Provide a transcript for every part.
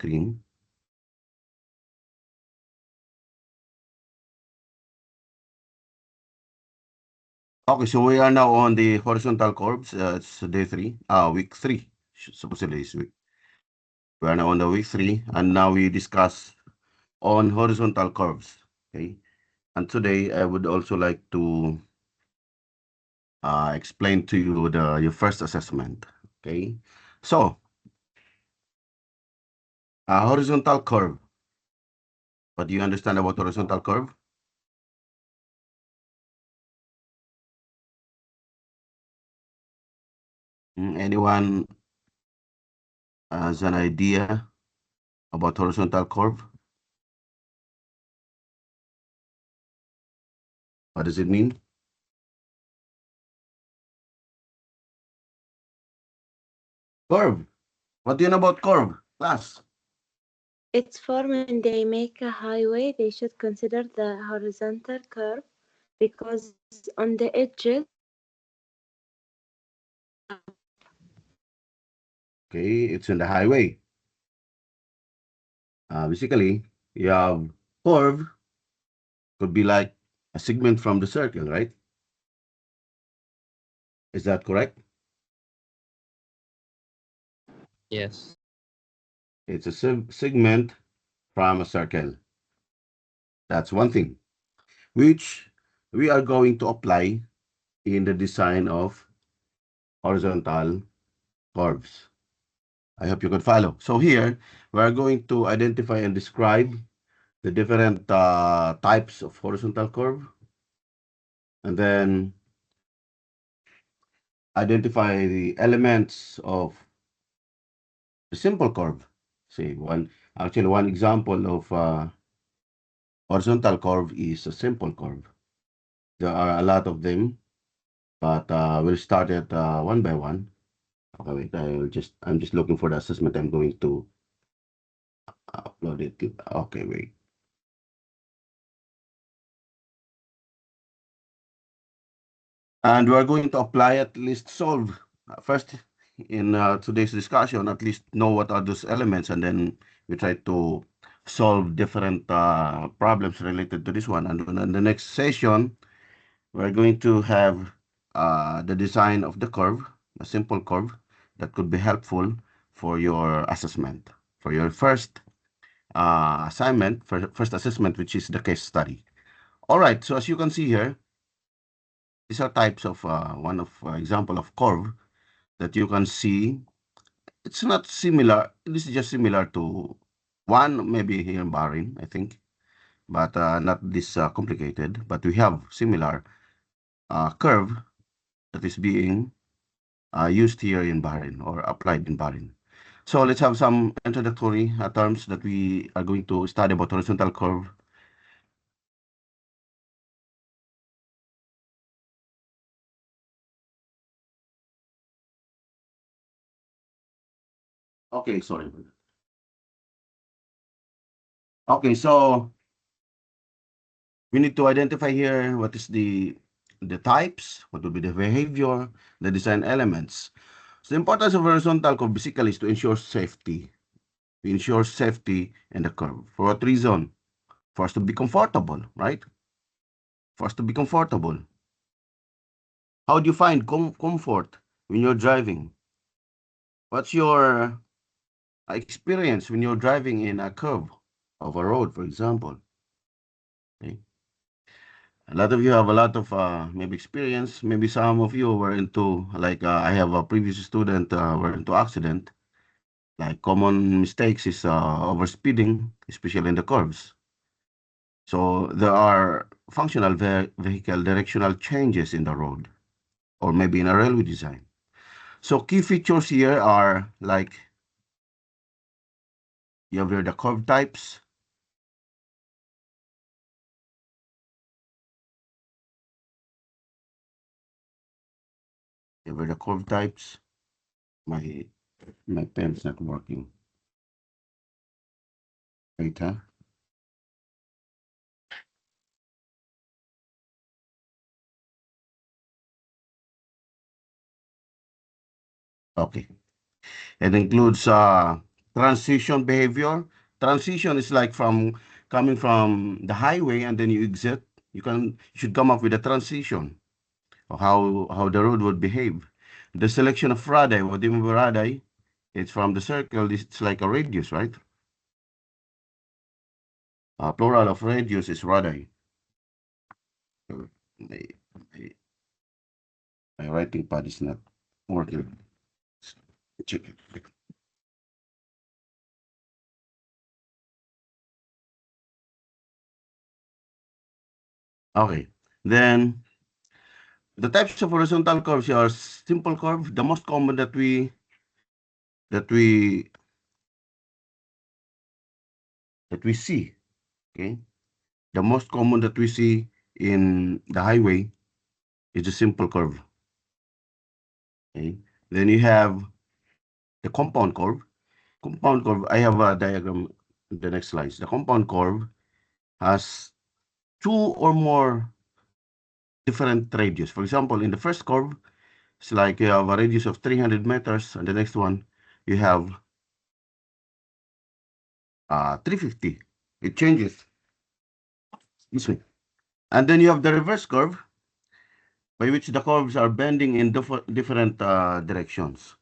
screen. Okay, so we are now on the horizontal curves. It's day 3, week 3. Supposedly it's week. We are now on the week 3, and now we discuss on horizontal curves. Okay, and today I would also like to explain to you your first assessment. Okay, so a horizontal curve. What do you understand about horizontal curve? Anyone has an idea about horizontal curve? What does it mean? Curve. What do you know about curve? Class. It's for when they make a highway, they should consider the horizontal curve because on the edges Okay, it's in the highway. Basically, you have curve could be like a segment from the circle, right? Is that correct? Yes. It's a segment from a circle. That's one thing, which we are going to apply in the design of horizontal curves. I hope you could follow. So here, we are going to identify and describe the different types of horizontal curve, and then identify the elements of the simple curve. See, one example of horizontal curve is a simple curve. There are a lot of them, but we'll start it one by one. Okay, wait, I'm just looking for the assessment. I'm going to upload it. Okay, wait. And we're going to apply at least solve first in today's discussion, at least know what are those elements, and then we try to solve different problems related to this one. And then in the next session, we're going to have the design of the curve, a simple curve that could be helpful for your assessment, for your first assignment, first assessment, which is the case study. All right, so as you can see here, these are types of one of example of curve that you can see. It's not similar. This is just similar to one maybe here in Bahrain, I think, but not this complicated. But we have similar curve that is being used here in Bahrain or applied in Bahrain. So let's have some introductory terms that we are going to study about horizontal curve. Okay, sorry. Okay, so we need to identify here what is the types, what will be the behavior, the design elements. So the importance of horizontal curve basically is to ensure safety. We ensure safety in the curve. For what reason? For us to be comfortable, right? For us to be comfortable. How do you find comfort when you're driving? What's your experience when you're driving in a curve of a road, for example? Okay. A lot of you have a lot of maybe experience. Maybe some of you were into like I have a previous student were into accident. Like common mistakes is overspeeding, especially in the curves. So there are functional vehicle directional changes in the road, or maybe in a railway design. So key features here are like you have here the curve types. You have here the curve types. My my pen's not working. Wait, huh? Okay. It includes transition behavior. Transition is like from coming from the highway and then you exit. You should come up with a transition of how the road would behave. The selection of radii, what do you mean by radii? It's from the circle, it's like a radius, right? Plural of radius is radii. My, my, my writing pad is not working. Check it. Okay, then the types of horizontal curves are simple curve. The most common that we see. Okay, the most common that we see in the highway is a simple curve. Okay, then you have the compound curve. Compound curve. I have a diagram in the next slides. The compound curve has two or more different radius. For example, in the first curve, it's like you have a radius of 300 meters, and the next one you have 350. It changes. Excuse me. And then you have the reverse curve, by which the curves are bending in different directions.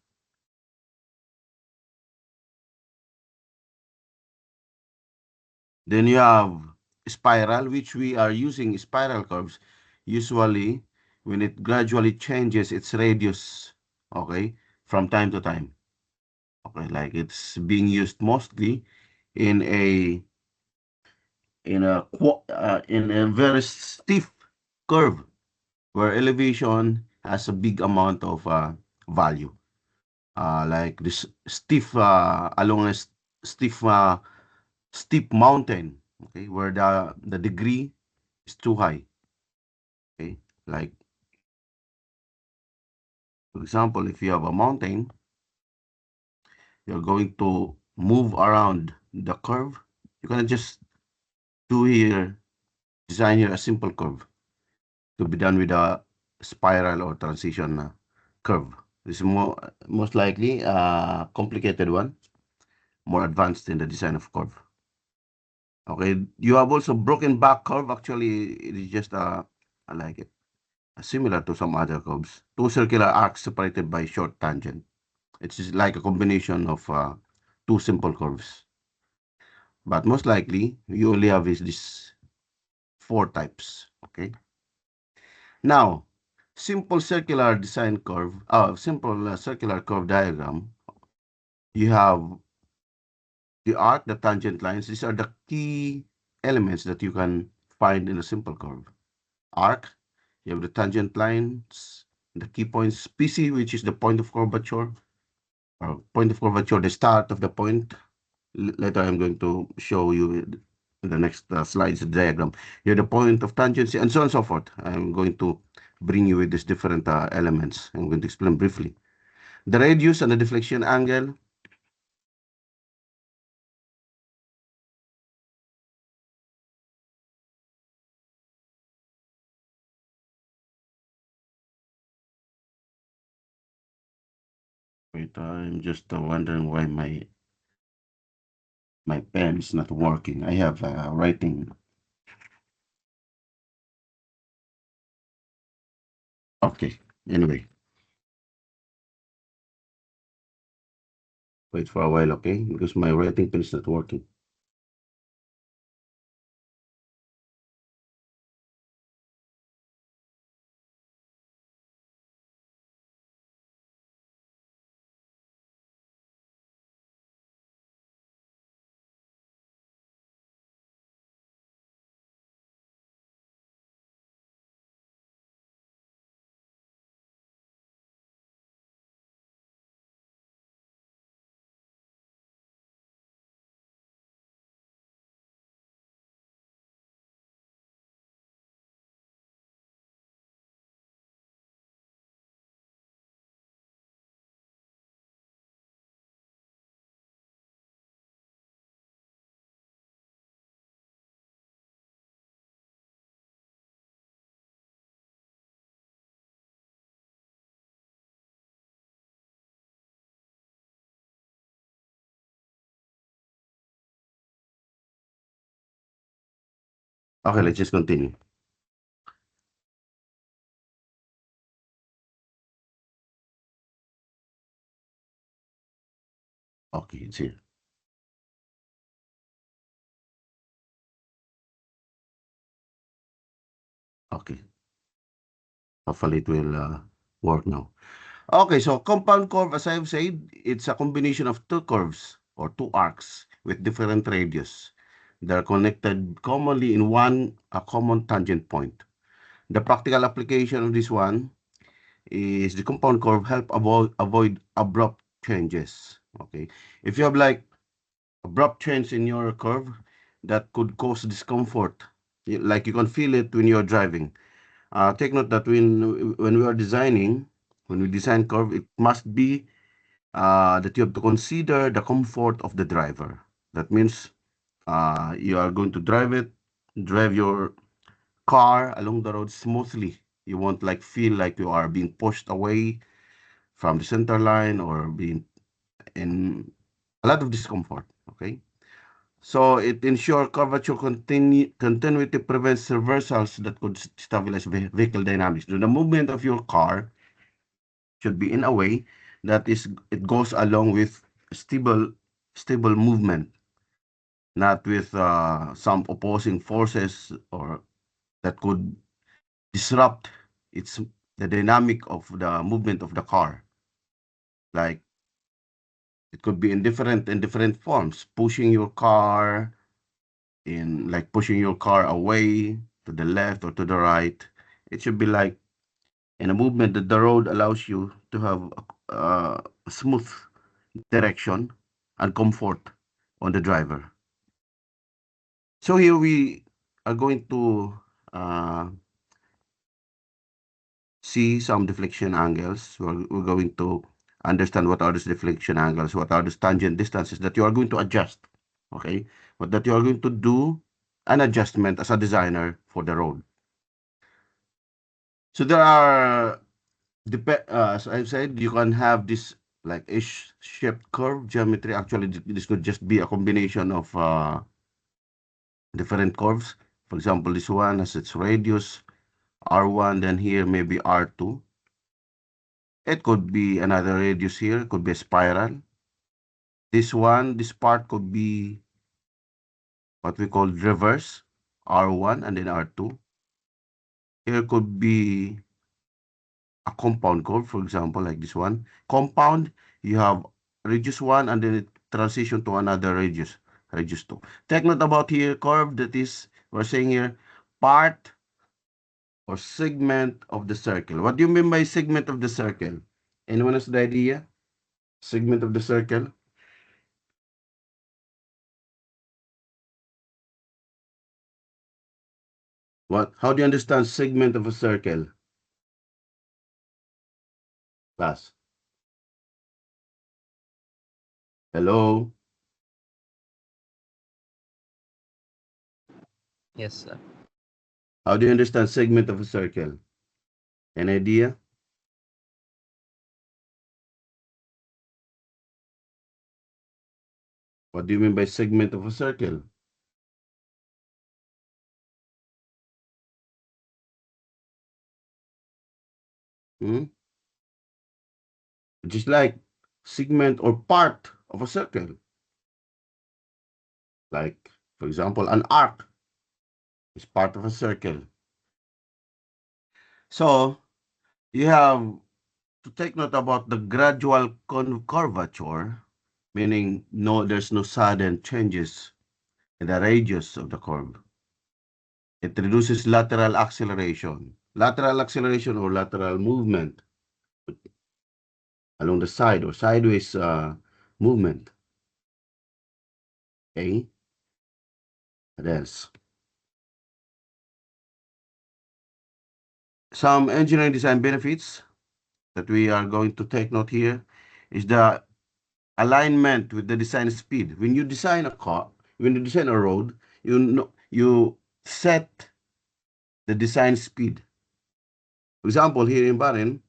Then you have spiral, which we are using spiral curves usually when it gradually changes its radius, okay, from time to time. Okay, like it's being used mostly in a in a very stiff curve where elevation has a big amount of value. Like this stiff along a stiff steep mountain, okay, where the degree is too high. Okay, like for example, if you have a mountain, you're going to move around the curve. You're gonna just design here a simple curve to be done with a spiral or transition curve. This is most likely a complicated one, more advanced in the design of curve. Okay, you have also broken back curve. Actually, it is just I like it. Similar to some other curves. Two circular arcs separated by short tangent. It's just like a combination of two simple curves. But most likely, you only have these four types. Okay. Now, simple circular design curve, simple circular curve diagram. You have the arc, the tangent lines. These are the key elements that you can find in a simple curve. Arc, you have the tangent lines, the key points, PC, which is the point of curvature, or point of curvature, the start of the point. Later, I'm going to show you in the next slides, the diagram. Here, the point of tangency, and so on and so forth. I'm going to bring you with these different elements. I'm going to explain briefly. The radius and the deflection angle. Wait, I'm just wondering why my pen is not working. I have writing. Okay, anyway. Wait for a while, okay? Because my writing pen is not working. Okay, let's just continue. Okay, it's here. Okay. Hopefully it will work now. Okay, so compound curve, as I've said, it's a combination of two curves or two arcs with different radius. They're connected commonly in a common tangent point. The practical application of this one is the compound curve help avoid abrupt changes. Okay, if you have like abrupt change in your curve, that could cause discomfort. Like you can feel it when you're driving. Take note that when we are designing, when we design curve, it must be that you have to consider the comfort of the driver. That means you are going to drive your car along the road smoothly. You won't like feel like you are being pushed away from the center line or being in a lot of discomfort. Okay, so it ensures curvature continuity prevents reversals that could stabilize vehicle dynamics. The movement of your car should be in a way that it goes along with stable movement, not with some opposing forces or that could disrupt its the dynamic of the movement of the car. Like it could be in different forms, pushing your car pushing your car away to the left or to the right. It should be like in a movement that the road allows you to have a smooth direction and comfort on the driver. So here we are going to uh, see some deflection angles. We're going to understand what are these deflection angles, what are the tangent distances that you are going to adjust, okay? But that you are going to do an adjustment as a designer for the road. So there are, as I've said, you can have this like shaped curve geometry. Actually, this could just be a combination of different curves. For example, this one has its radius R1, then here maybe R2. It could be another radius here, could be a spiral. This part could be what we call reverse, R1 and then R2. Here could be a compound curve, for example, like this one. Compound, you have radius 1 and then it transition to another radius 2. Take note about here, curve, that is, we're saying here, part or segment of the circle. What do you mean by segment of the circle? Anyone has the idea? Segment of the circle? What? How do you understand segment of a circle? Class. Hello? Yes, sir. How do you understand segment of a circle? An idea? What do you mean by segment of a circle? Hmm? Just like segment or part of a circle. Like, for example, an arc is part of a circle. So, you have to take note about the gradual curvature, meaning there's no sudden changes in the radius of the curve. It reduces lateral acceleration. Lateral acceleration or lateral movement along the side or sideways movement. Okay? What else? Some engineering design benefits that we are going to take note here is the alignment with the design speed. When you design a car, when you design a road, you set the design speed. For example, here in Bahrain,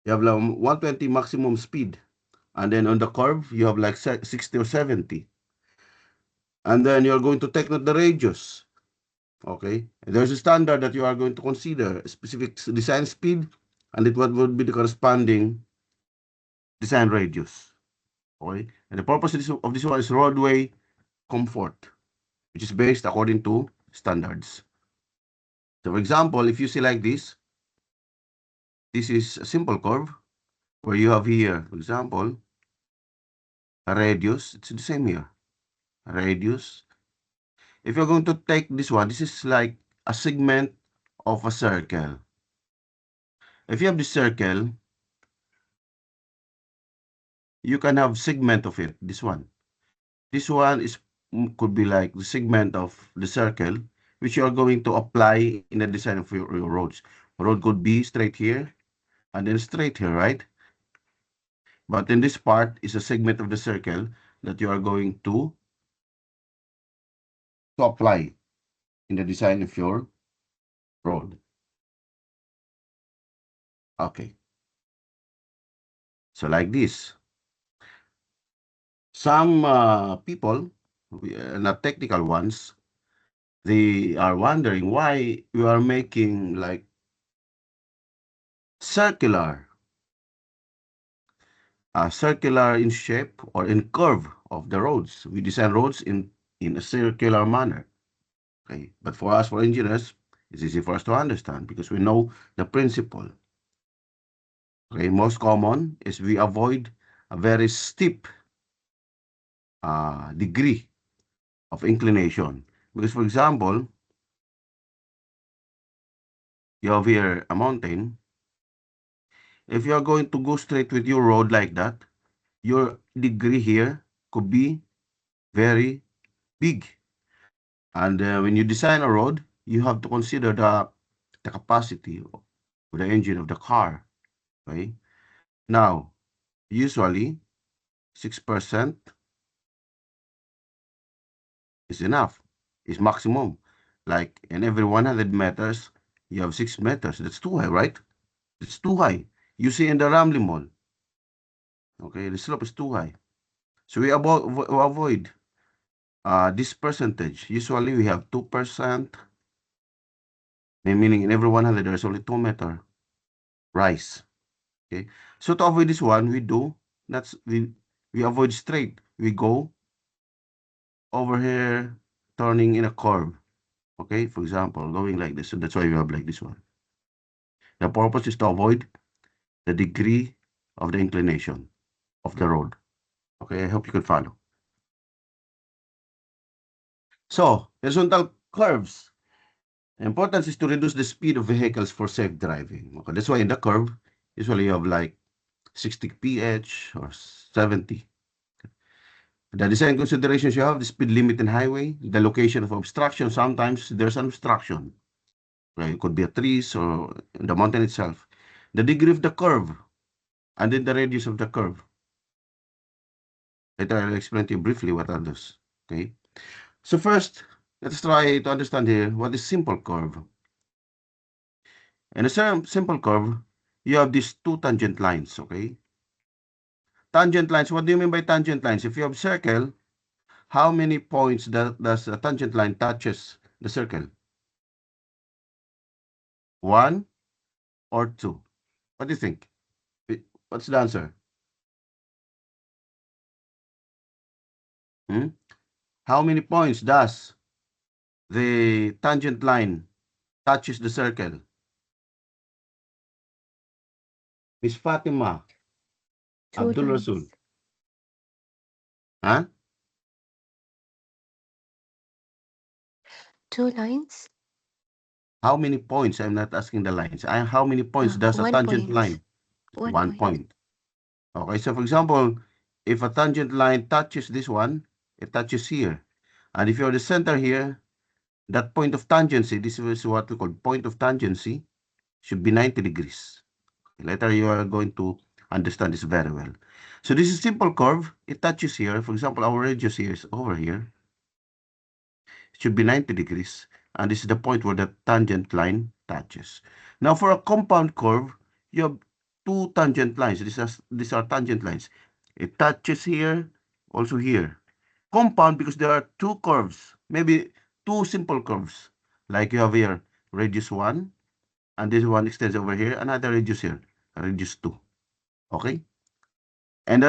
you have like 120 maximum speed. And then on the curve, you have like 60 or 70. And then you're going to take note the radius. Okay, there's a standard that you are going to consider, a specific design speed, and what would be the corresponding design radius. Okay, and the purpose of this one is roadway comfort, which is based according to standards. So, for example, if you see like this is a simple curve where you have here, for example, a radius. It's the same here, a radius. If you're going to take this one, this is like a segment of a circle. If you have this circle, you can have segment of it, this one. This one is could be like the segment of the circle, which you are going to apply in the design of your roads. Road could be straight here, and then straight here, right? But in this part is a segment of the circle that you are going to apply in the design of your road. Okay. So like this. Some people, not technical ones, they are wondering why we are making like circular in shape or in curve of the roads. We design roads in a circular manner. Okay, but for us, for engineers, it's easy for us to understand because we know the principle. Okay, most common is we avoid a very steep degree of inclination. Because, for example, you have here a mountain. If you are going to go straight with your road like that, your degree here could be very big. And when you design a road, you have to consider the capacity of the engine of the car. Okay. Now, usually 6% is enough, is maximum. Like in every 100 meters, you have 6 meters. That's too high, right? It's too high. You see in the Ramley Mall. Okay, the slope is too high. So we avoid this percentage. Usually we have 2%, meaning in every 100 there's only 2 meter rise. Okay, so to avoid this one, we avoid straight. We go over here, turning in a curve. Okay, for example, going like this. So that's why we have like this one. The purpose is to avoid the degree of the inclination of the road. Okay, I hope you can follow. So, horizontal curves. The importance is to reduce the speed of vehicles for safe driving. Okay, that's why in the curve, usually you have like 60 ph or 70. The design considerations you have, the speed limit in highway, the location of obstruction. Sometimes there's an obstruction. Right? It could be a trees or the mountain itself. The degree of the curve, and then the radius of the curve. Later I'll explain to you briefly what are those. Okay. So first, let's try to understand here what is simple curve. In a simple curve, you have these two tangent lines, okay? Tangent lines, what do you mean by tangent lines? If you have circle, how many points does a tangent line touches the circle? 1 or 2? What do you think? What's the answer? How many points does the tangent line touches the circle? Miss Fatima, 2 Abdul lines. Rasul. Huh? 2 lines? How many points? I'm not asking the lines. How many points does a 1 tangent point. line? 1 1 point. Okay, so for example, if a tangent line touches this one, it touches here. And if you're the center here, that point of tangency, this is what we call point of tangency, should be 90 degrees. Later you are going to understand this very well. So this is simple curve. It touches here. For example, our radius here is over here. It should be 90 degrees. And this is the point where the tangent line touches. Now for a compound curve, you have two tangent lines. These are tangent lines. It touches here, also here. Compound because there are two curves, maybe two simple curves. Like you have here, radius 1, and this one extends over here, another radius here, radius 2. Okay? And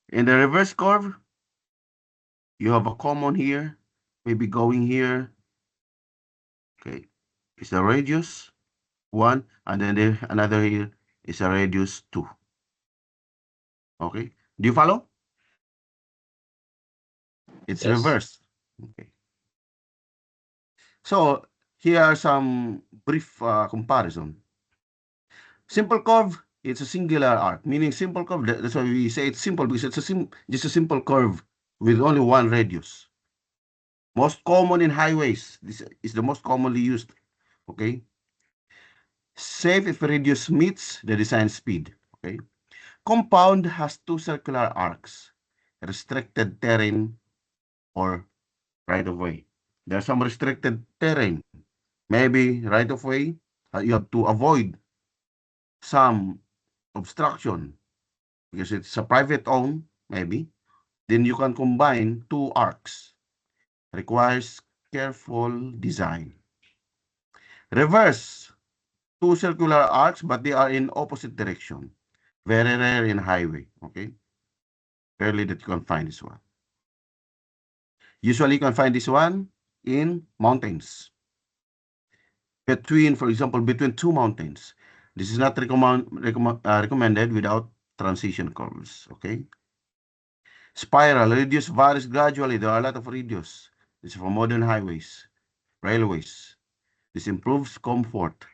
in the reverse curve, you have a common here, maybe going here. Okay, it's a radius 1, and then another here is a radius 2. Okay, do you follow? It's Yes. reversed. Okay. So here are some brief comparison. Simple curve, it's a singular arc, meaning simple curve. That's why we say it's simple, because it's just a simple curve with only one radius. Most common in highways. This is the most commonly used. Okay. Safe if radius meets the design speed. Okay. Compound has two circular arcs, restricted terrain or right of way. There's some restricted terrain. Maybe right of way, you have to avoid some obstruction because it's a private owned, maybe. Then you can combine two arcs. Requires careful design. Reverse, two circular arcs, but they are in opposite direction. Very rare in highway, okay? Rarely that you can find this one. Usually you can find this one in mountains. For example, between two mountains. This is not recommended without transition curves, okay? Spiral, radius varies gradually. There are a lot of radius. This is for modern highways, railways. This improves comfort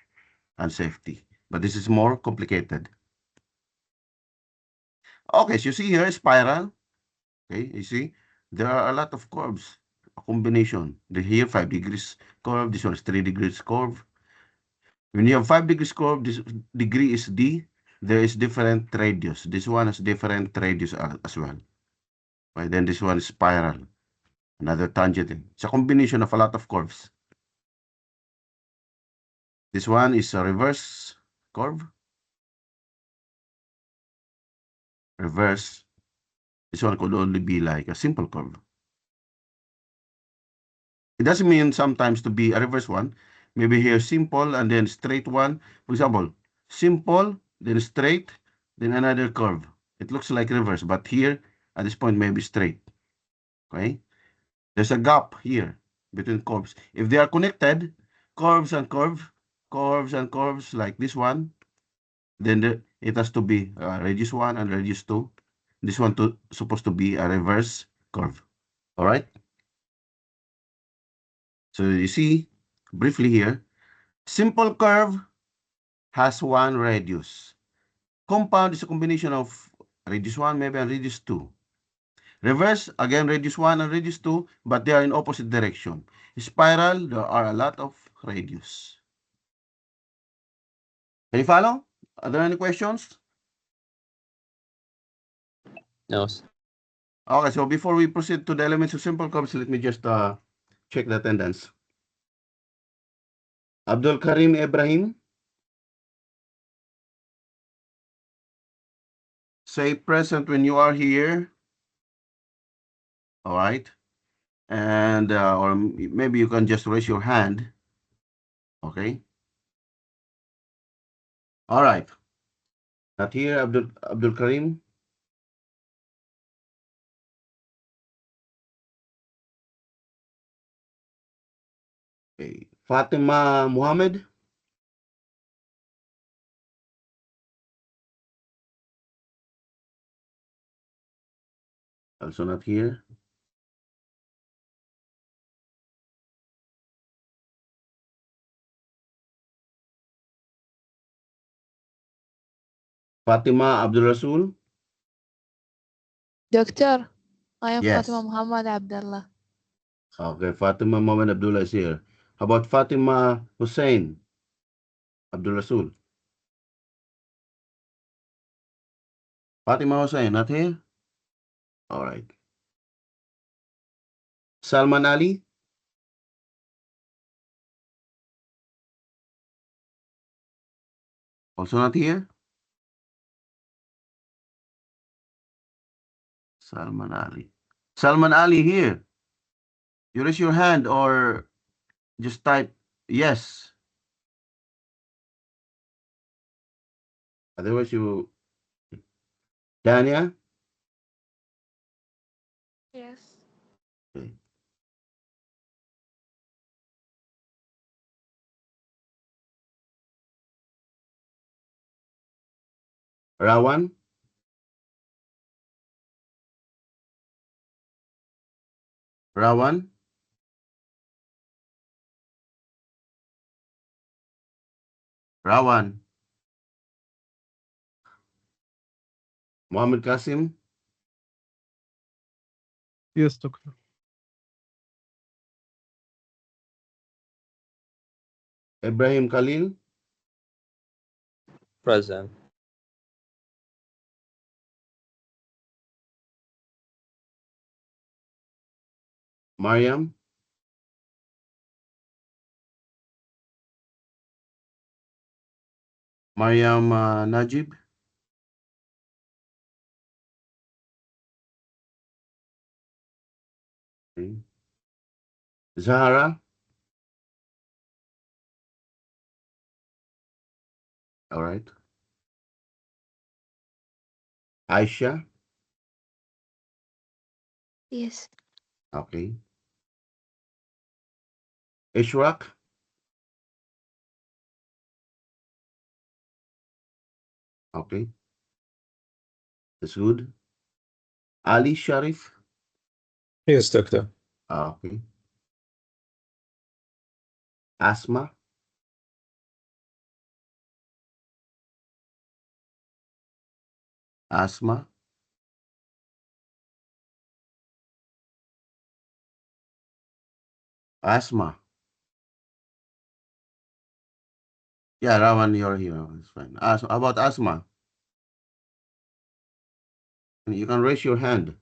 and safety, but this is more complicated. Okay, so you see here, spiral. Okay, you see, there are a lot of curves, a combination. Here, 5 degrees curve, this one is 3 degrees curve. When you have 5 degrees curve, this degree is D, there is different radius. This one has different radius as well. Okay, then this one is spiral, another tangent. It's a combination of a lot of curves. This one is a reverse curve. Reverse. This one could only be like a simple curve. It doesn't mean sometimes to be a reverse one. Maybe here simple and then straight one. For example, simple, then straight, then another curve. It looks like reverse, but here at this point maybe straight. Okay? There's a gap here between curves. If they are connected, curves and curves like this one, then it has to be radius 1 and radius 2. This one supposed to be a reverse curve. All right? So you see, briefly here, simple curve has one radius. Compound is a combination of radius 1 maybe and radius 2. Reverse, again, radius 1 and radius 2, but they are in opposite direction. Spiral, there are a lot of radius. Can you follow? Are there any questions? No. Okay, so before we proceed to the elements of simple curves, let me just check the attendance. Abdul Karim Ibrahim. Say present when you are here. All right. And or maybe you can just raise your hand. Okay. All right. Not here, Abdul Karim. Okay. Fatima Muhammad. Also not here. Fatima Abdul Rasul. Doctor, I am Yes. Fatima Muhammad Abdullah. Okay, Fatima Muhammad Abdullah is here. How about Fatima Hussein Abdul Rasul? Fatima Hussein, not here? All right. Salman Ali? Also not here? Salman Ali. Salman Ali here. You raise your hand or just type yes. Otherwise, you, Dania. Yes. Okay. Rawan. Rawan. Rawan. Muhammad Kasim. Yes, doctor. Ibrahim Khalil. Present. Mariam. Mariam Najib. Okay. Zahara. All right. Aisha. Yes. Okay. Ishraq. Okay. That's good. Ali Sharif. Yes, doctor. Okay. Asma. Asma. Asma. Yeah, Rawan, you're here. It's fine. How about Asma? You can raise your hand.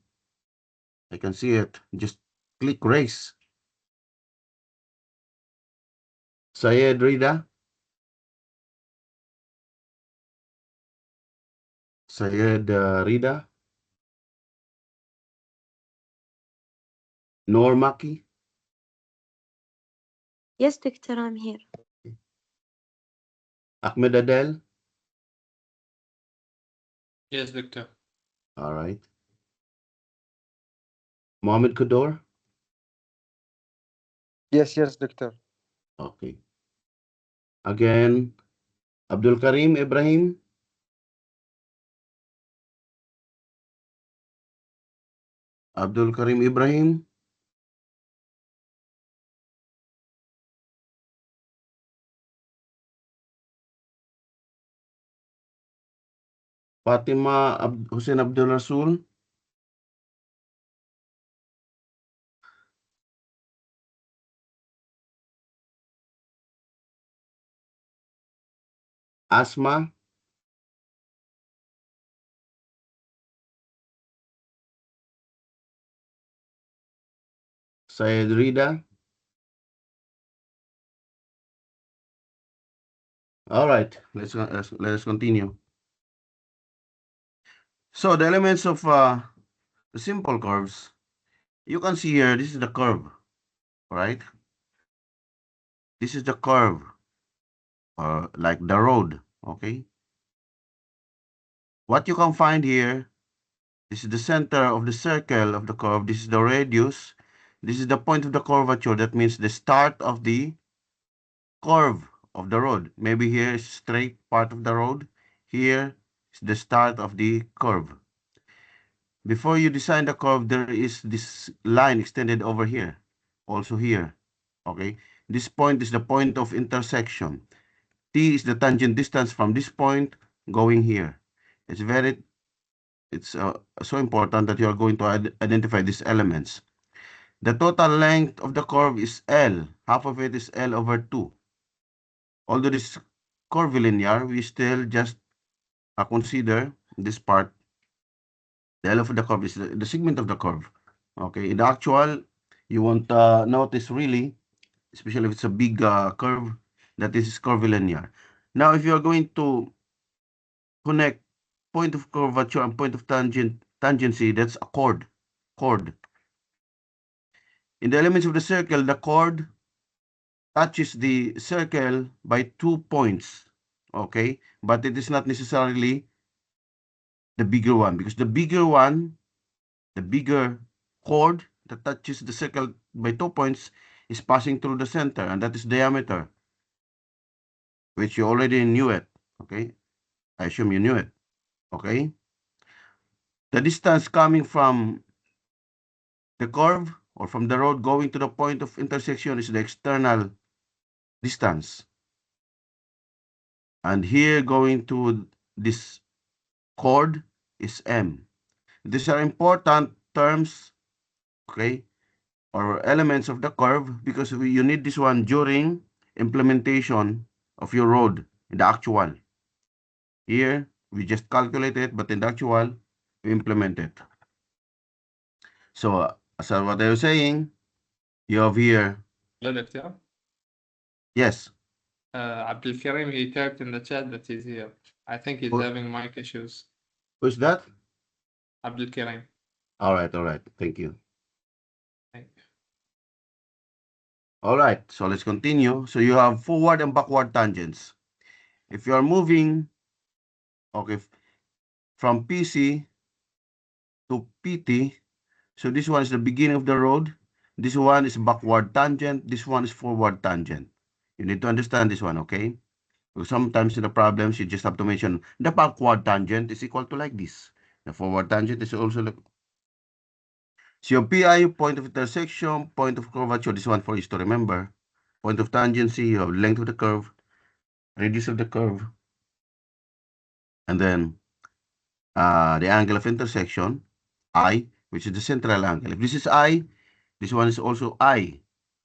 I can see it. Just click raise. Syed Rida. Syed Rida. Noor Maki. Yes, doctor, I'm here. Ahmed Adel. Yes, doctor. All right. Mohammed Kudor. Yes, doctor. Okay. Again, Abdul Karim Ibrahim. Abdul Karim Ibrahim. Fatima Hussein Abdul Rasul. Asma. Syed Rida. All right, let's continue. So the elements of the simple curves, you can see here, this is the curve, right? This is the curve, like the road, okay? What you can find here, this is the center of the circle of the curve, this is the radius, this is the point of the curvature, that means the start of the curve of the road. Maybe here is straight part of the road, here is the start of the curve. Before you design the curve, there is this line extended over here, also here, okay? This point is the point of intersection. T is the tangent distance from this point going here. It's so important that you are going to identify these elements. The total length of the curve is L. Half of it is L over 2. Although this is curvilinear, we still just consider this part. The L of the curve is the segment of the curve. Okay, in the actual, you won't notice really, especially if it's a big curve, that this is curvilinear. Now, if you are going to connect point of curvature and point of tangency, that's a chord. In the elements of the circle, the chord touches the circle by 2 points, okay? But it is not necessarily the bigger one, because the bigger one, the bigger chord that touches the circle by 2 points is passing through the center, and that is diameter, which you already knew it, okay? I assume you knew it, okay? The distance coming from the curve or from the road going to the point of intersection is the external distance. And here going to this chord is M. These are important terms, okay, or elements of the curve, because you need this one during implementation of your road in the actual. Here, we just calculate it, but in the actual, we implement it. So, as what I was saying, you have here, Hello, Doctor. yes. Abdul Karim, he typed in the chat that he's here. I think he's Who- having mic issues. Who's that? Abdul Karim. All right, thank you. Thank you. All right, so let's continue. So you have forward and backward tangents. If you are moving, okay, from PC to PT, so this one is the beginning of the road. This one is backward tangent. This one is forward tangent. You need to understand this one, okay? Because sometimes in the problems, you just have to mention the backward tangent is equal to like this. The forward tangent is also like. So your PI, point of intersection, point of curvature, this one for you to remember. Point of tangency, you have length of the curve, radius of the curve, and then the angle of intersection, I, which is the central angle. If this is I, this one is also I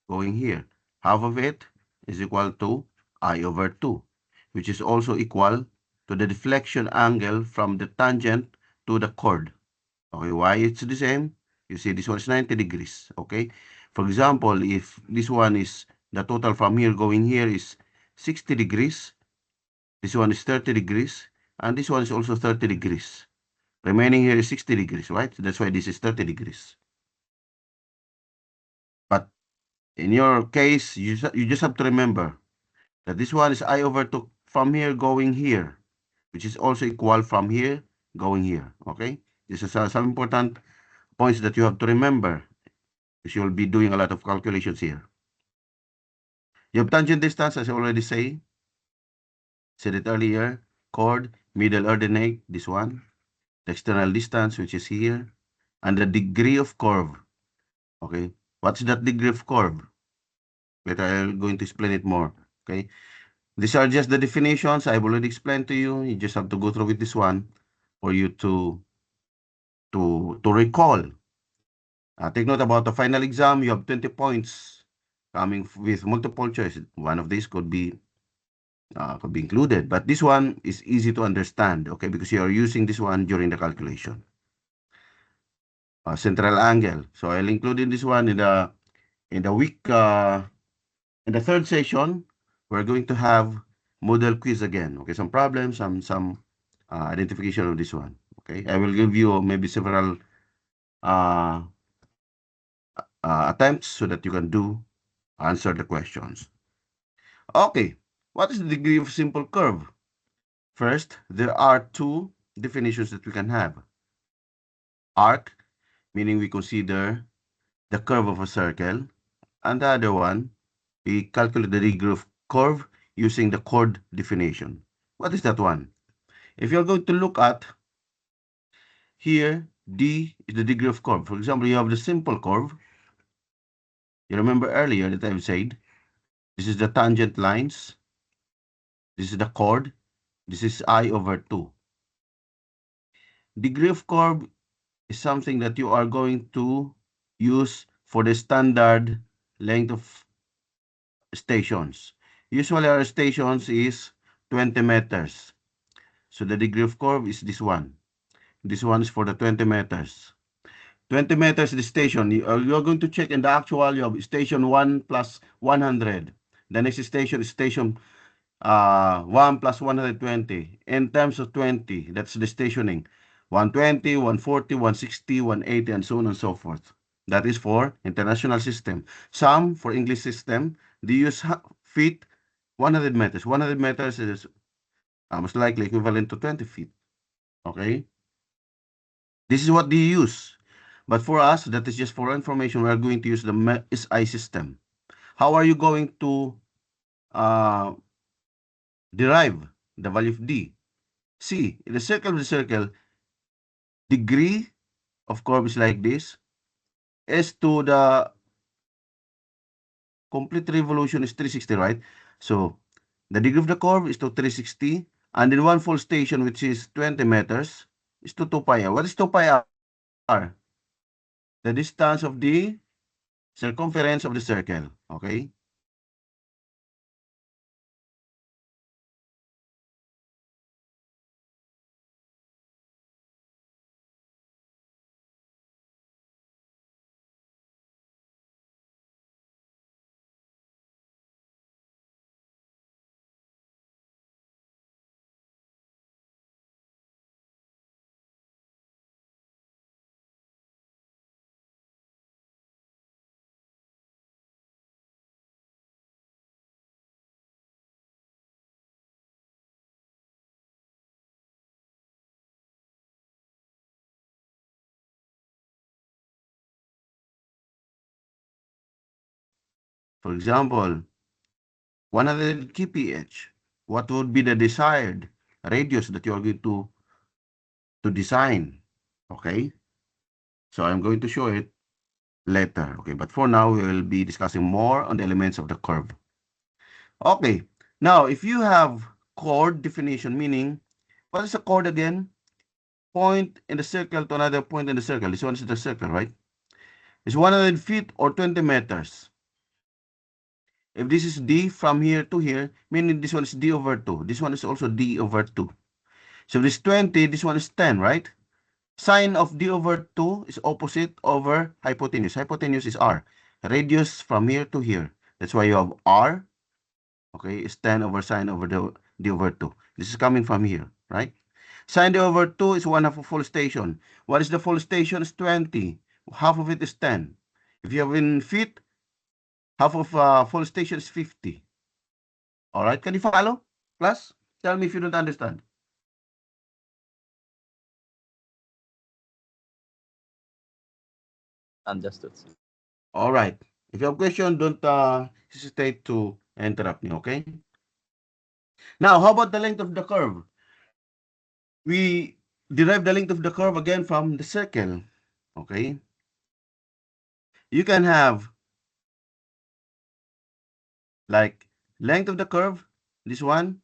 going here. Half of it is equal to I over 2, which is also equal to the deflection angle from the tangent to the chord. Okay, why it's the same? You see, this one is 90 degrees, okay? For example, if this one is, the total from here going here is 60 degrees, this one is 30 degrees, and this one is also 30 degrees. Remaining here is 60 degrees, right? That's why this is 30 degrees. But in your case, you just have to remember that this one is I over 2 from here going here, which is also equal from here going here, okay? This is some important points that you have to remember, because you'll be doing a lot of calculations here. You have tangent distance, as I already said it earlier, chord, middle ordinate, this one, the external distance, which is here, and the degree of curve, okay? What's that degree of curve? Later, I'm going to explain it more, okay? These are just the definitions I've already explained to you. You just have to go through with this one for you to recall. Take note about the final exam. You have 20 points coming with multiple choice. One of these could be included, but this one is easy to understand, okay, because you are using this one during the calculation. Central angle. So I'll include in this one in the week, in the third session, we're going to have model quiz again. Okay, some problems, some identification of this one. Okay, I will give you maybe several attempts so that you can answer the questions. Okay, what is the degree of simple curve? First, there are two definitions that we can have. Arc, meaning we consider the curve of a circle, and the other one, we calculate the degree of curve using the chord definition. What is that one? If you're going to look at here, D is the degree of curve. For example, you have the simple curve. You remember earlier that I've said, this is the tangent lines. This is the chord. This is I over 2. Degree of curve is something that you are going to use for the standard length of stations. Usually our stations is 20 meters. So the degree of curve is this one. This one is for the 20 meters. 20 meters is the station. You're going to check in the actual, you have station 1 plus 100. The next station is station 1 plus 120. In terms of 20, that's the stationing. 120, 140, 160, 180, and so on and so forth. That is for international system. Some for English system, they use feet, 100 meters. 100 meters is most likely equivalent to 20 feet. Okay? This is what they use. But for us, that is just for information, we are going to use the SI system. How are you going to derive the value of D? See, in the circle of the circle, degree of curve is like this. S to the complete revolution is 360, right? So the degree of the curve is to 360, and then one full station, which is 20 meters, is to 2 pi r. What is 2 pi r? The distance of the circumference of the circle, okay? For example, 100 kph, what would be the desired radius that you are going to design? Okay, so I'm going to show it later. Okay, but for now, we will be discussing more on the elements of the curve. Okay, now if you have chord definition, meaning what is a chord again? Point in the circle to another point in the circle. This one is the circle, right? It's 100 feet or 20 meters. If this is D from here to here, meaning this one is D over 2. This one is also D over 2. So this 20, this one is 10, right? Sine of D over 2 is opposite over hypotenuse. Hypotenuse is R. Radius from here to here. That's why you have R. Okay, is 10 over sine over D over 2. This is coming from here, right? Sine D over 2 is 1/2 of full station. What is the full station? Is 20. Half of it is 10. If you have in feet, half of full station is 50. All right, can you follow? Class, tell me if you don't understand. Understood. All right. If you have question, don't hesitate to interrupt me, okay? Now, how about the length of the curve? We derive the length of the curve again from the circle, okay? You can have like length of the curve, this one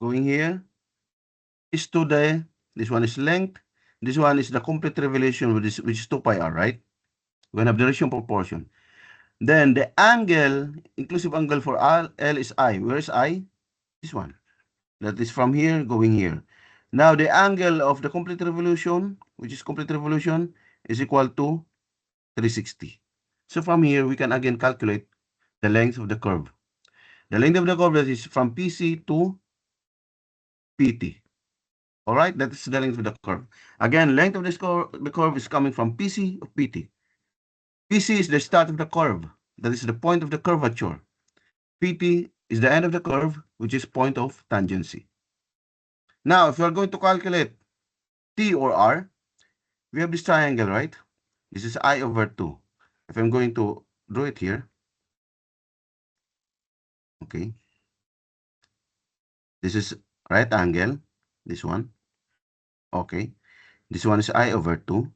going here is to the, this one is length, this one is the complete revolution, which is 2 pi r, right? We're going to have the ratio proportion. Then the angle, inclusive angle for L is I. Where is I? This one. That is from here going here. Now the angle of the complete revolution, which is complete revolution, is equal to 360. So from here, we can again calculate the length of the curve. The length of the curve is from PC to PT. All right, that is the length of the curve. Again, length of the curve is coming from PC of PT. PC is the start of the curve. That is the point of the curvature. PT is the end of the curve, which is point of tangency. Now, if you are going to calculate T or R, we have this triangle, right? This is I over 2. If I'm going to draw it here, okay. This is right angle, this one. Okay. This one is I over 2.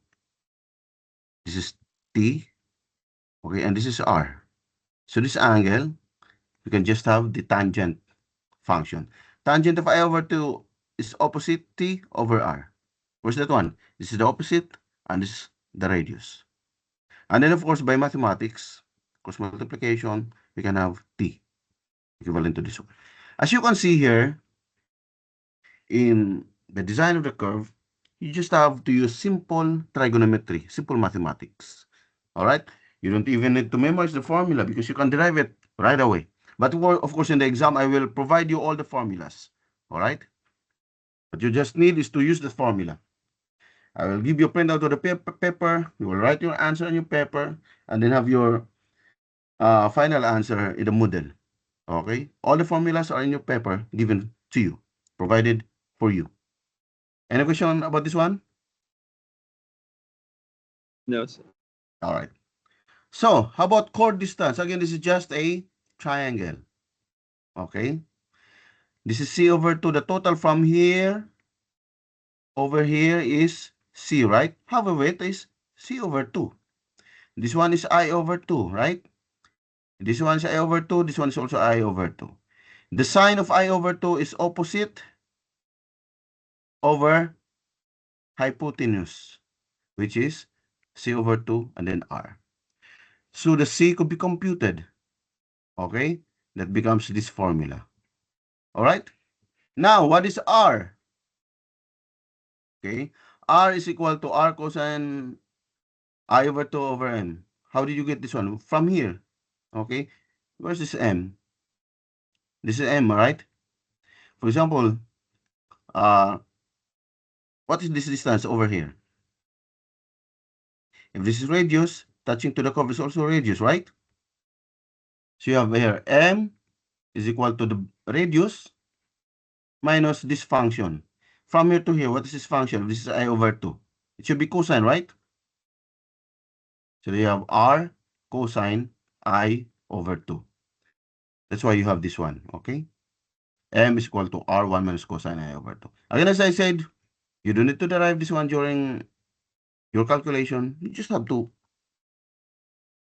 This is T. Okay, and this is R. So this angle, you can just have the tangent function. Tangent of I over 2 is opposite T over R. Where's that one? This is the opposite, and this is the radius. And then, of course, by mathematics, cross multiplication, we can have T equivalent to this one. As you can see here, in the design of the curve, you just have to use simple trigonometry, simple mathematics. All right? You don't even need to memorize the formula because you can derive it right away. But of course, in the exam, I will provide you all the formulas. All right? What you just need is to use the formula. I will give you a printout of the paper. You will write your answer on your paper and then have your final answer in the Moodle. Okay? All the formulas are in your paper given to you, provided for you. Any question about this one? No, sir. All right. So, how about chord distance? Again, this is just a triangle. Okay? This is C over 2. The total from here over here is C, right? However, it is C over 2. This one is I over 2, right? This one is I over 2. This one is also I over 2. The sign of I over 2 is opposite over hypotenuse, which is C over 2 and then R. So the C could be computed. Okay? That becomes this formula. All right? Now, what is R? Okay? R is equal to R cosine I over 2 over M. How did you get this one? From here. Okay? Where's this M? This is M, right? For example, what is this distance over here? If this is radius, touching to the curve is also radius, right? So you have here M is equal to the radius minus this function. From here to here, what is this function? This is I over 2. It should be cosine, right? So you have R cosine I over 2. That's why you have this one, okay? M is equal to R1 minus cosine I over 2. Again, as I said, you don't need to derive this one during your calculation. You just have to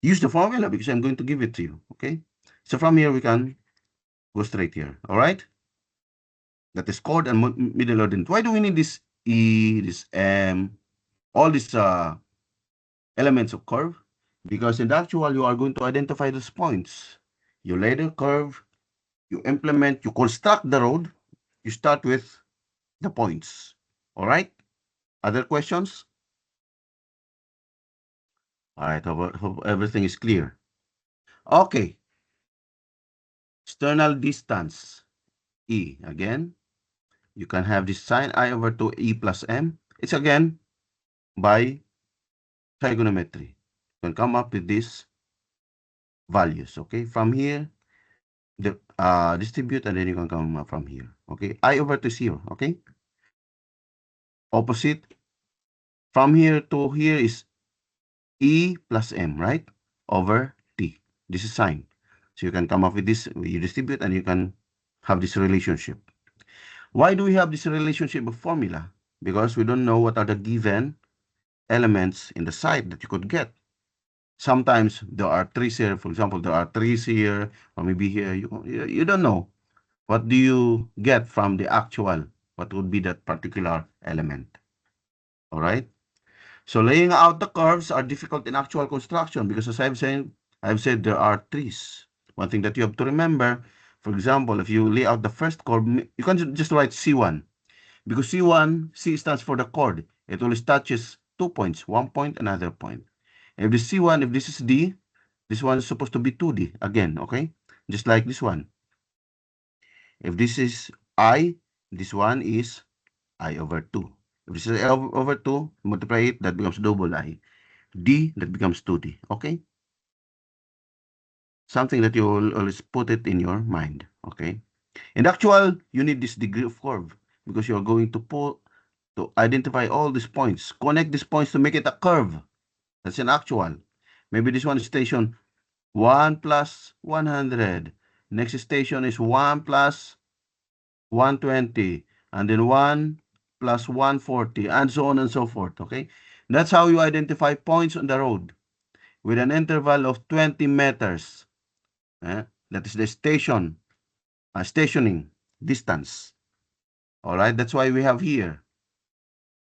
use the formula because I'm going to give it to you, okay? So from here, we can go straight here, all right? That is chord and middle ordinate. Why do we need this E, this M, all these elements of curve? Because in the actual, you are going to identify those points. You lay the curve, you implement, you construct the road, you start with the points, all right? Other questions? All right, hope everything is clear. Okay. External distance, E. Again, you can have this sine I over 2 E plus M. It's again by trigonometry. You can come up with these values, okay? From here, the distribute, and then you can come up from here, okay? I over 2 0, okay? Opposite, from here to here is E plus M, right? Over T. This is sine. So you can come up with this, you distribute, and you can have this relationship. Why do we have this relationship of formula? Because we don't know what are the given elements in the site that you could get. Sometimes there are trees here, for example, there are trees here, or maybe here, you don't know. What do you get from the actual? What would be that particular element? All right? So laying out the curves are difficult in actual construction because as I've said there are trees. One thing that you have to remember, for example, if you lay out the first chord, you can just write C1. Because C stands for the chord. It always touches 2 points, 1 point, another point. If this C1, if this is D, this one is supposed to be 2D again, okay? Just like this one. If this is I, this one is I over 2. If this is I over 2, multiply it, that becomes double I. D, that becomes 2D, okay? Something that you will always put it in your mind, okay? In actual, you need this degree of curve because you're going to identify all these points, connect these points to make it a curve. That's an actual. Maybe this one is station 1 plus 100. Next station is 1 plus 120. And then 1 plus 140, and so on and so forth, okay? That's how you identify points on the road with an interval of 20 meters. That is the stationing distance. All right, that's why we have here.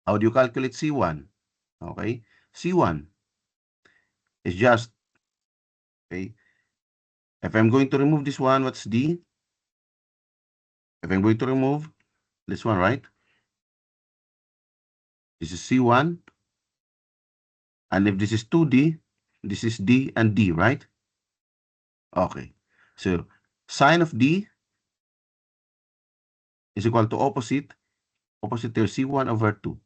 How do you calculate C1? Okay, C1 is just, okay, if I'm going to remove this one, what's D? If I'm going to remove this one, right? This is C1. And if this is 2D, this is D and D, right? Okay, so sine of D is equal to opposite there, C1 over 2.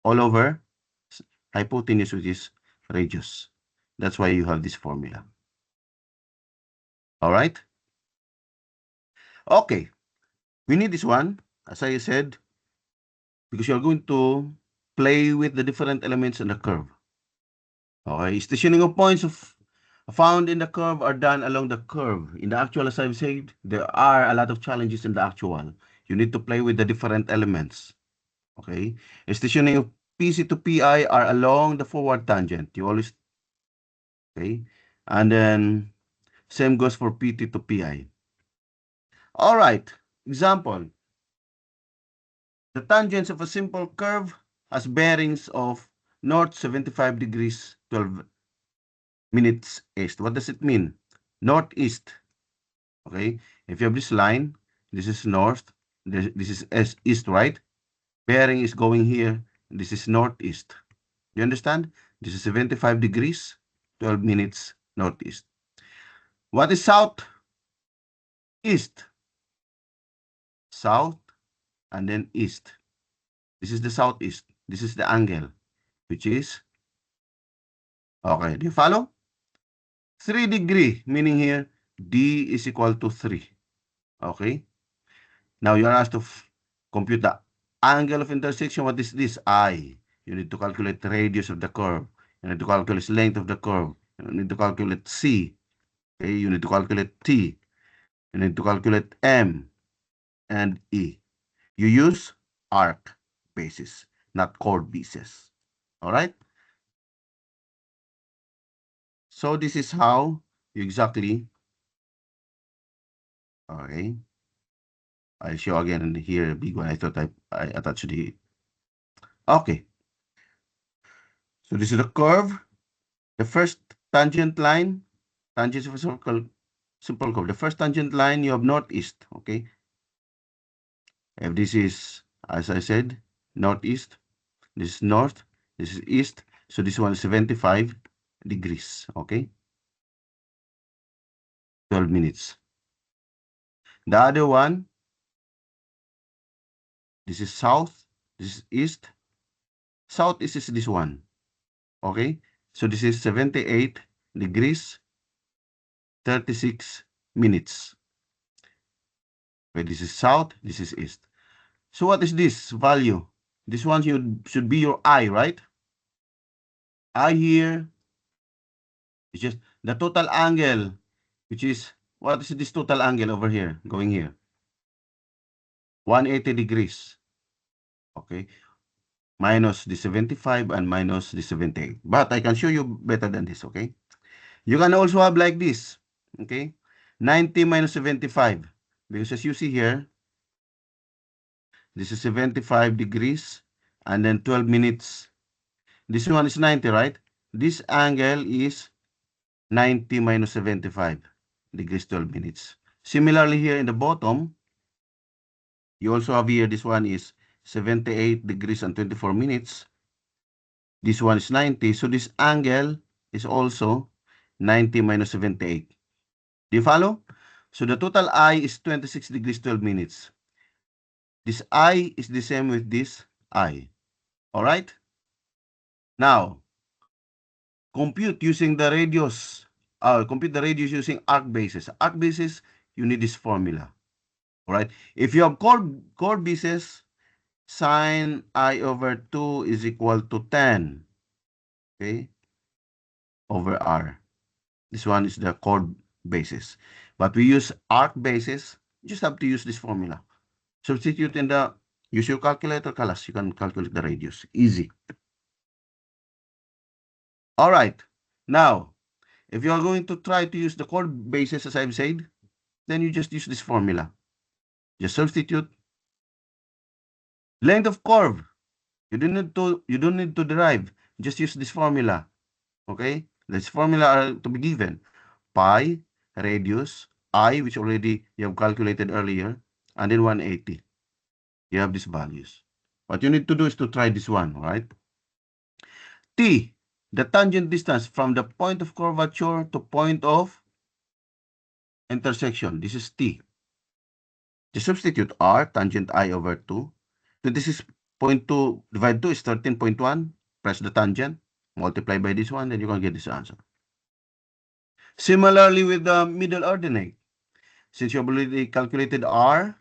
All over hypotenuse, which is radius. That's why you have this formula. All right? Okay. We need this one, as I said, because you're going to play with the different elements in the curve. Okay, stationing of points found in the curve are done along the curve. In the actual, as I've said, there are a lot of challenges in the actual. You need to play with the different elements. Okay, stationing of PC to PI are along the forward tangent. You always, okay, and then same goes for PT to PI. All right, example. The tangents of a simple curve has bearings of north 75 degrees 12 minutes east. What does it mean? Northeast. Okay, if you have this line, this is north, this is east, right? Bearing is going here, this is northeast. You understand? This is 75 degrees, 12 minutes northeast. What is south? East. South and then east. This is the southeast. This is the angle, which is, okay, do you follow? 3 degree, meaning here, D is equal to 3. Okay? Now you are asked to compute the angle of intersection. What is this? I. You need to calculate the radius of the curve. You need to calculate the length of the curve. You need to calculate C. Okay? You need to calculate T. You need to calculate M and E. You use arc basis, not chord basis. All right? So this is how you exactly, okay. I'll show again here a big one. I thought I attached the, okay. So this is the curve. The first tangent line, tangent of a circle, simple curve. The first tangent line, you have northeast, okay? If this is, as I said, northeast, this is north, this is east, so this one is 75 degrees, okay? 12 minutes. The other one, this is south, this is east. Southeast is this one, okay? So this is 78 degrees, 36 minutes. Okay, this is south, this is east. So what is this value? This one should be your I, right? I here is just the total angle, which is, what is this total angle over here, going here? 180 degrees. Okay. Minus the 75 and minus the 78. But I can show you better than this, okay? You can also have like this, okay? 90 minus 75. Because as you see here, this is 75 degrees and then 12 minutes. This one is 90, right? This angle is 90 minus 75 degrees 12 minutes. Similarly here in the bottom, you also have here, this one is 78 degrees and 24 minutes. This one is 90. So this angle is also 90 minus 78. Do you follow? So the total I is 26 degrees 12 minutes. This I is the same with this I. All right? Now, compute using the radius. Compute the radius using arc basis. Arc basis, you need this formula. All right? If you have chord basis, sine I over 2 is equal to 10. Okay? Over R. This one is the chord basis. But we use arc basis. You just have to use this formula. Substitute in the, use your calculator, Kalas. You can calculate the radius. Easy. All right. Now, if you are going to try to use the chord basis, as I've said, then you just use this formula. Just substitute. Length of curve. You don't need to derive. Just use this formula. Okay? This formula are to be given. Pi, radius, I, which already you have calculated earlier, and then 180. You have these values. What you need to do is to try this one, right? T, the tangent distance from the point of curvature to point of intersection. This is T. Just substitute R, tangent I over 2. So this is 0.2 divided 2 is 13.1. Press the tangent, multiply by this one, then you can get this answer. Similarly with the middle ordinate, since you have already calculated R,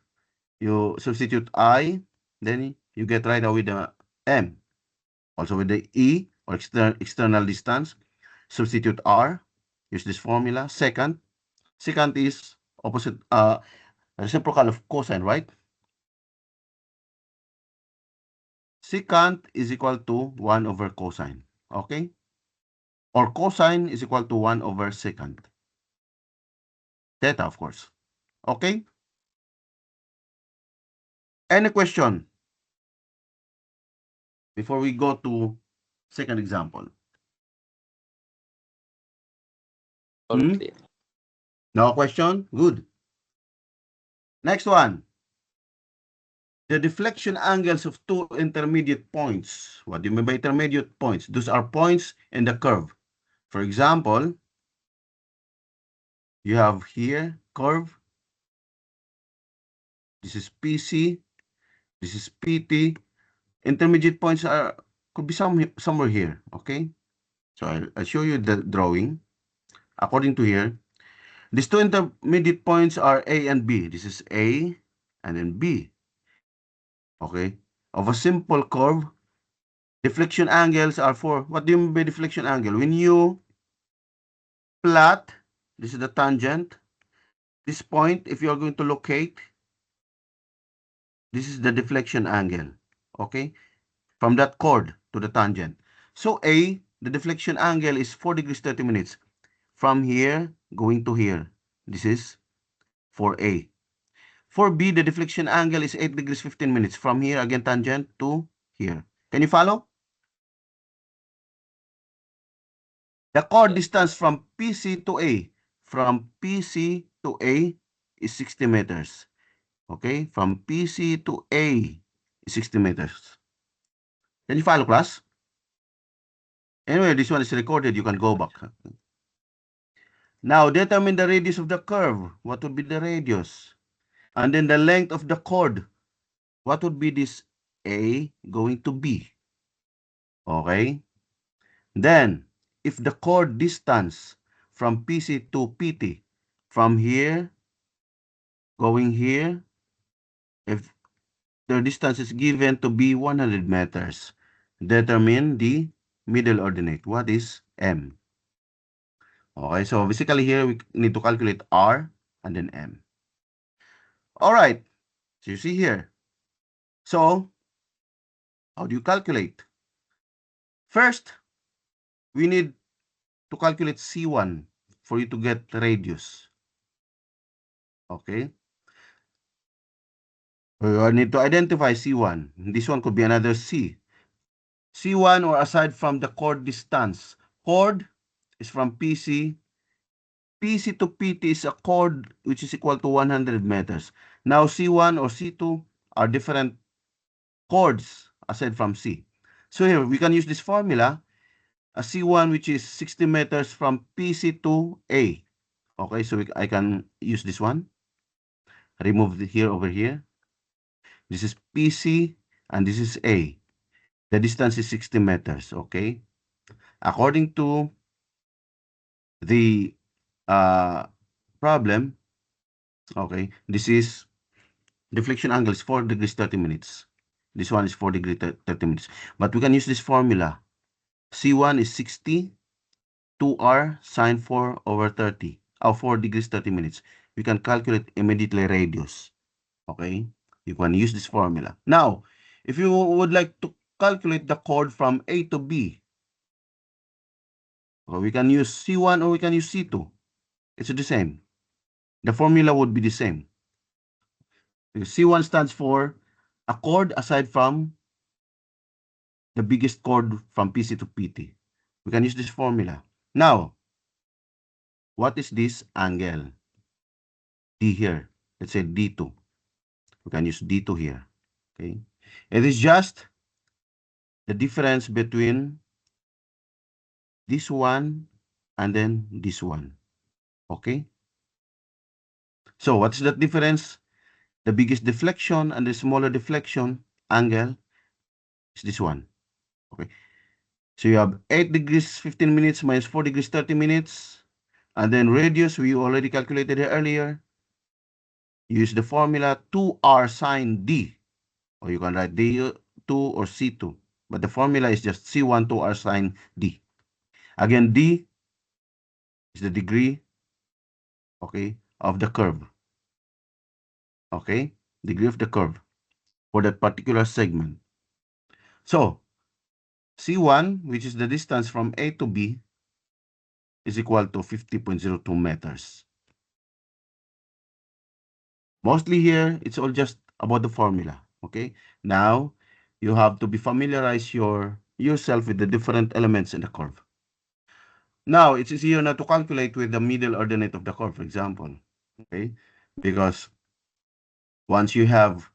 you substitute I, then you get right away the M. Also with the E, or external distance, substitute R, use this formula. Secant is opposite, reciprocal of cosine, right? Secant is equal to 1 over cosine, okay? Or cosine is equal to 1 over secant. Theta, of course. Okay? Any question before we go to second example? All Hmm? clear. No question? Good. Next one. The deflection angles of two intermediate points. What do you mean by intermediate points? Those are points in the curve. For example, you have here curve. This is PC. This is PT. Intermediate points could be somewhere here. Okay. So I'll show you the drawing. According to here, these two intermediate points are A and B. This is A and then B. Okay. Of a simple curve, deflection angles are for, what do you mean by deflection angle? When you plot, this is the tangent. This point, if you are going to locate, this is the deflection angle. Okay. From that chord to the tangent. So A, the deflection angle is 4 degrees 30 minutes. From here, going to here. This is for A. For B, the deflection angle is 8 degrees 15 minutes. From here, again, tangent to here. Can you follow? The chord distance from PC to A. From PC to A is 60 meters. Okay? From PC to A is 60 meters. Can you follow, class? Anyway, this one is recorded. You can go back. Now, determine the radius of the curve. What would be the radius? And then the length of the chord. What would be this A going to B? Okay? Then, if the chord distance from PC to PT, from here, going here, if the distance is given to be 100 meters, determine the middle ordinate. What is M? Okay, so basically here we need to calculate R and then M. All right, so you see here. So, how do you calculate? First, we need to calculate C1 for you to get radius. Okay. We need to identify C1. This one could be another C. C1 or aside from the chord distance. Chord is from PC. PC to PT is a chord which is equal to 100 meters. Now C1 or C2 are different chords aside from C. So here we can use this formula. A C1 which is 60 meters from PC to A. Okay, so I can use this one. Remove here over here. This is PC and this is A. The distance is 60 meters, okay? According to the problem, okay, this is deflection angle is 4 degrees 30 minutes. This one is 4 degrees 30 minutes. But we can use this formula. C1 is 60, 2R sine 4 over 30. 4 degrees 30 minutes. We can calculate immediately radius. Okay? You can use this formula. Now, if you would like to calculate the chord from A to B, well, we can use C1 or we can use C2. It's the same. The formula would be the same. C1 stands for a chord aside from the biggest chord from PC to PT. We can use this formula. Now, what is this angle? D here. Let's say D2. We can use D2 here. Okay. It is just the difference between this one and then this one. Okay. So what's that difference? The biggest deflection and the smaller deflection angle is this one. Okay. So you have 8 degrees 15 minutes minus 4 degrees 30 minutes. And then radius, we already calculated it earlier. Use the formula 2r sine d. Or you can write D2 or C2. But the formula is just C1 2r sine d. Again, d is the degree, okay, of the curve. Okay, degree of the curve for that particular segment. So, C1, which is the distance from A to B, is equal to 50.02 meters. Mostly here, it's all just about the formula, okay? Now, you have to be familiarize yourself with the different elements in the curve. Now, it's easier now to calculate with the middle ordinate of the curve, for example, okay? Because once you have,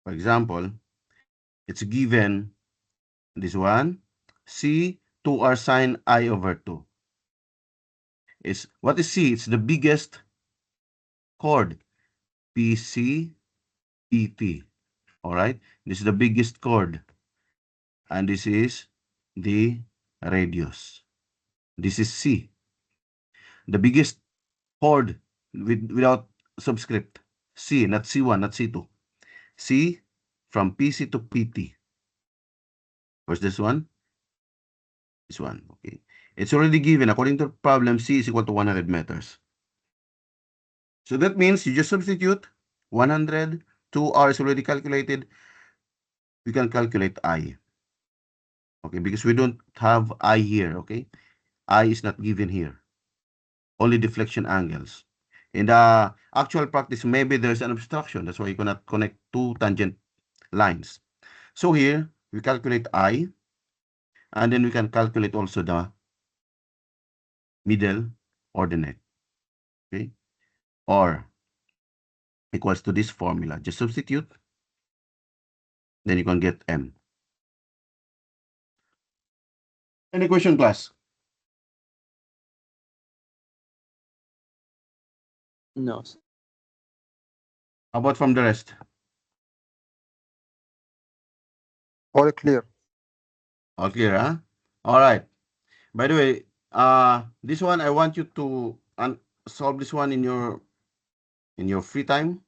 for example, it's given this one, C 2r sine I over 2. What is C? It's the biggest chord, PC, PT. All right, this is the biggest chord, and this is the radius. This is C, the biggest chord without subscript. C, not C1, not C2. C from PC to PT. Where's this one? This one, okay. It's already given, according to the problem, C is equal to 100 meters. So that means you just substitute 100, 2r is already calculated. We can calculate I. Okay, because we don't have I here, okay? I is not given here. Only deflection angles. In the actual practice, maybe there's an obstruction. That's why you cannot connect two tangent lines. So here, we calculate I, and then we can calculate also the middle ordinate, okay? Or equals to this formula. Just substitute, then you can get M. Any question, class? No. How about from the rest? All clear. All clear, huh? All right. By the way, this one I want you to solve this one in your free time.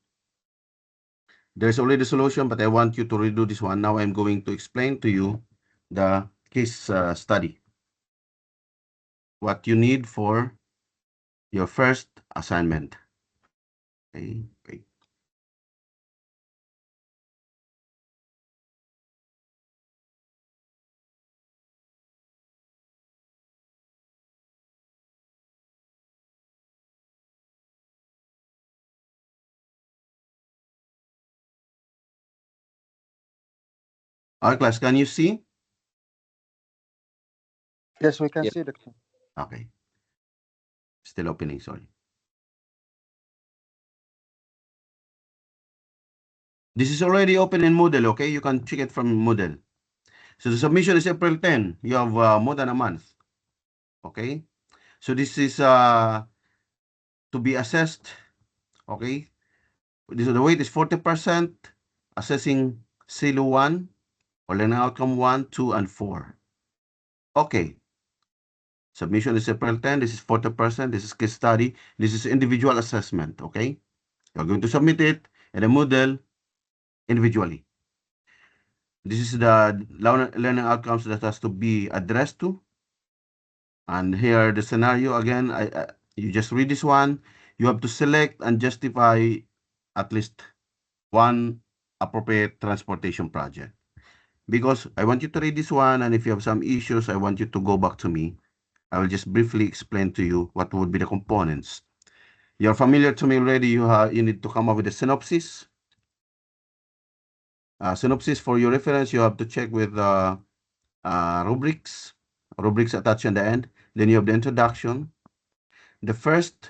There's already a solution, but I want you to redo this one. Now I'm going to explain to you the case study. What you need for your first assignment. Okay. All right, class, can you see? Yes, we can Yes. see, Doctor. Okay. Still opening, sorry. This is already open in Moodle, okay? You can check it from Moodle. So the submission is April 10. You have more than a month, okay? So this is to be assessed, okay? The weight is 40%, assessing SILU 1, or learning outcome 1, 2, and 4. Okay. Submission is April 10. This is 40%. This is case study. This is individual assessment, okay? You're going to submit it in a Moodle individually. This is the learning outcomes that has to be addressed to. And here the scenario again, you just read this one. You have to select and justify at least one appropriate transportation project. Because I want you to read this one, and if you have some issues, I want you to go back to me. I will just briefly explain to you what would be the components. You're familiar to me already. You need to come up with a synopsis. Synopsis for your reference, you have to check with rubrics attached in the end. Then you have the introduction. The first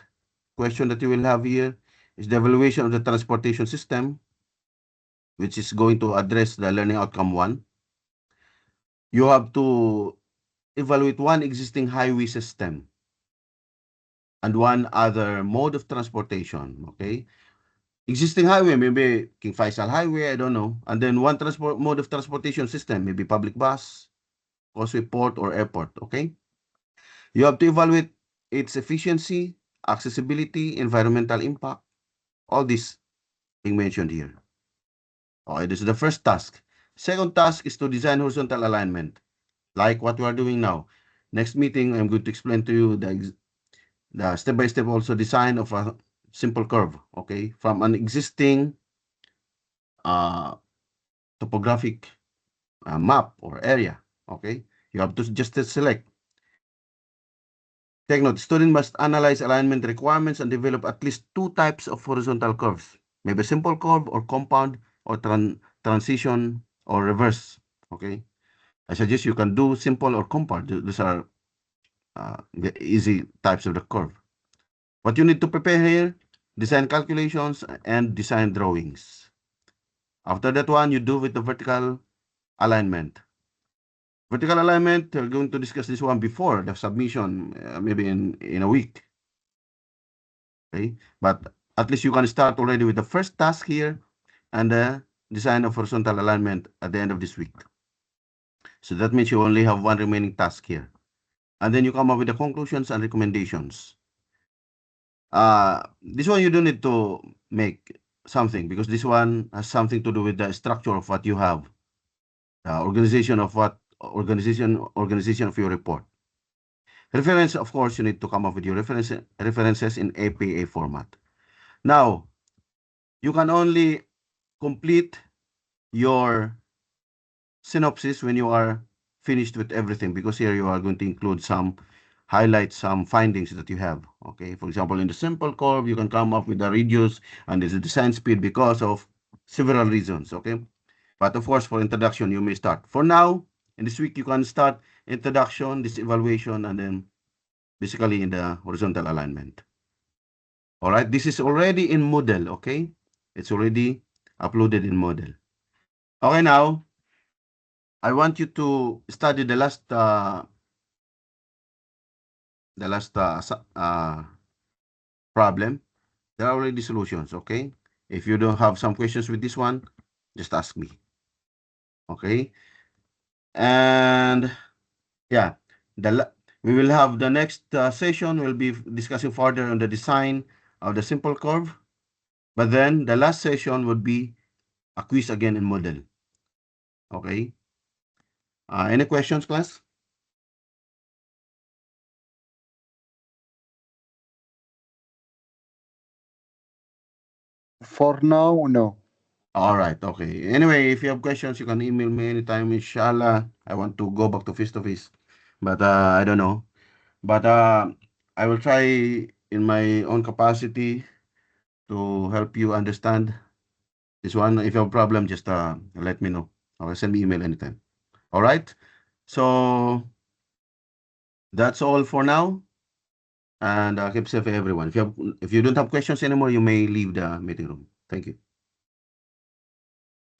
question that you will have here is the evaluation of the transportation system, which is going to address the learning outcome 1. You have to evaluate one existing highway system and one other mode of transportation, okay? Existing highway, maybe King Faisal Highway, I don't know. And then one mode of transportation system, maybe public bus, causeway, port, or airport, okay? You have to evaluate its efficiency, accessibility, environmental impact, all this being mentioned here. Okay, this is the first task. Second task is to design horizontal alignment, like what we are doing now. Next meeting, I'm going to explain to you the step-by-step also design of a simple curve, okay, from an existing topographic map or area, okay? You have to just select. Take note, student must analyze alignment requirements and develop at least 2 types of horizontal curves. Maybe a simple curve or compound or transition or reverse, okay? I suggest you can do simple or compound. These are the easy types of the curve. What you need to prepare here, design calculations and design drawings. After that one, you do with the vertical alignment. Vertical alignment, we're going to discuss this one before the submission, maybe in a week. Okay, but at least you can start already with the first task here and the design of horizontal alignment at the end of this week. So that means you only have one remaining task here. And then you come up with the conclusions and recommendations. This one you don't need to make something because this one has something to do with the structure of what you have. Organization of your report. Reference, of course, you need to come up with your references in APA format. Now, you can only complete your synopsis when you are finished with everything, because here you are going to include some highlights, some findings that you have. Okay, for example, in the simple curve, you can come up with the radius and the design speed because of several reasons. Okay, but of course, for introduction, you may start. For now, in this week, you can start introduction, this evaluation, and then basically in the horizontal alignment. All right, this is already in Moodle, okay? It's already uploaded in Moodle. Okay, now, I want you to study the last problem. There are already solutions, okay? If you don't have some questions with this one, just ask me. Okay? And yeah, we will have the next session. We'll be discussing further on the design of the simple curve. But then the last session would be a quiz again in Moodle. Okay? Any questions, class? For now, no. All right, okay. Anyway, if you have questions, you can email me anytime. Inshallah, I want to go back to face, but I don't know. But I will try in my own capacity to help you understand this one. If you have a problem, just let me know. Or send me email anytime. All right. So that's all for now. And keep safe, everyone. If you don't have questions anymore, you may leave the meeting room. Thank you.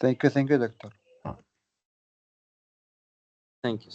Thank you, Doctor. Thank you.